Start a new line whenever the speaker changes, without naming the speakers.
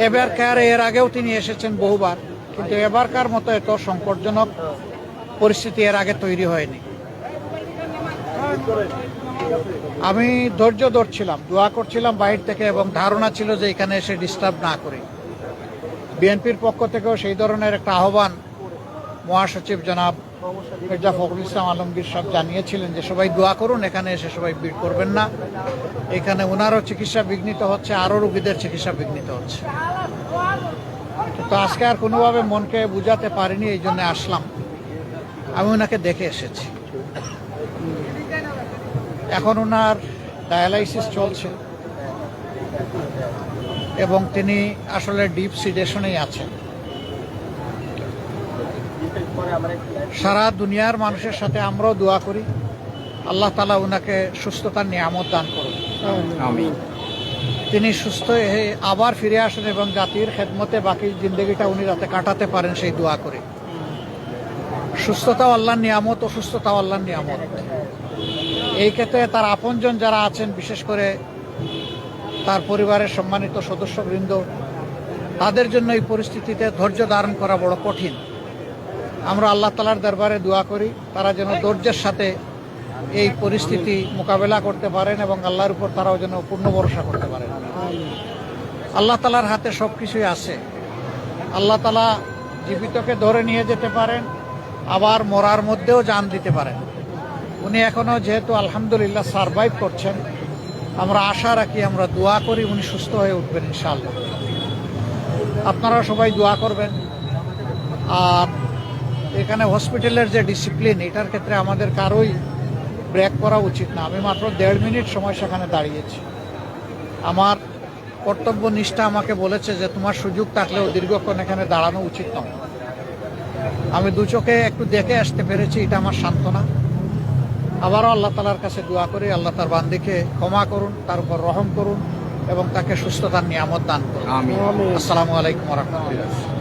এবারকার এর আগেও তিনি এসেছেন বহুবার, কিন্তু এবারকার মতো এত সংকটজনক পরিস্থিতি এর আগে তৈরি হয়নি। আমি ধৈর্য ধরছিলাম, দোয়া করছিলাম বাইরে থেকে, এবং ধারণা ছিল যে এখানে এসে ডিস্টার্ব না করি। বিএনপির পক্ষ থেকেও সেই ধরনের একটা আহ্বান মহাসচিব জনাব মির্জা ফখরুল ইসলাম আলমগীর সাহেব জানিয়েছিলেন যে সবাই দোয়া করুন, এখানে এসে সবাই ভিড় করবেন না। এখানে ওনারও চিকিৎসা বিঘ্নিত হচ্ছে, আরও রোগীদের চিকিৎসা বিঘ্নিত হচ্ছে। তো আজকে আর কোনোভাবে মনকে বুঝাতে পারিনি, এই জন্য আসলাম। আমি ওনাকে দেখে এসেছি। এখন ওনার ডায়ালাইসিস চলছে এবং তিনি আসলে ডিপ সিডেশনেই আছেন। সারা দুনিয়ার মানুষের সাথে আমরাও দোয়া করি আল্লাহ তাআলা ওনাকে সুস্থতার নিয়ামত দান করুন।
আমিন।
তিনি সুস্থ হয়ে আবার ফিরে আসেন এবং জাতির খেদমতে বাকি জিন্দগিটা উনি যাতে কাটাতে পারেন সেই দোয়া করি। সুস্থতাও আল্লাহর নিয়ামত, অসুস্থতাও আল্লাহর নিয়ামত। এই ক্ষেত্রে তার আপনজন যারা আছেন, বিশেষ করে তার পরিবারের সম্মানিত সদস্যবৃন্দ, তাদের জন্য এই পরিস্থিতিতে ধৈর্য ধারণ করা বড় কঠিন। আমরা আল্লাহ তাআলার দরবারে দোয়া করি তারা যেন ধৈর্যের সাথে এই পরিস্থিতি মোকাবেলা করতে পারেন এবং আল্লাহর উপর তারাও যেন পূর্ণ ভরসা করতে পারেন। আল্লাহ তাআলার হাতে সব কিছুই আছে। আল্লাহ তাআলা জীবিতকে ধরে নিয়ে যেতে পারেন, আবার মরার মধ্যেও জান দিতে পারেন। উনি এখনও যেহেতু আলহামদুলিল্লাহ সারভাইভ করছেন, আমরা আশা রাখি, আমরা দোয়া করি উনি সুস্থ হয়ে উঠবেন ইনশাআল্লাহ। আপনারা সবাই দোয়া করবেন। আর এখানে হসপিটালের যে ডিসিপ্লিন, এটার ক্ষেত্রে আমাদের কারোই ব্রেক করা উচিত না। আমি মাত্র 1.5 মিনিট সময় সেখানে দাঁড়িয়েছি। আমার কর্তব্য নিষ্ঠা আমাকে বলেছে যে তোমার সুযোগ থাকলেও দীর্ঘক্ষণ এখানে দাঁড়ানো উচিত নয়। আমি দু চোখে একটু দেখে আসতে পেরেছি, এটা আমার সান্ত্বনা। আবারও আল্লাহ তাআলার কাছে দোয়া করি আল্লাহ তার বান্দিকে ক্ষমা করুন, তার উপর রহম করুন এবং তাকে সুস্থতার নিয়ামত দান করুন।
আমিন।
আসসালামু আলাইকুম ওয়া রাহমাতুল্লাহ।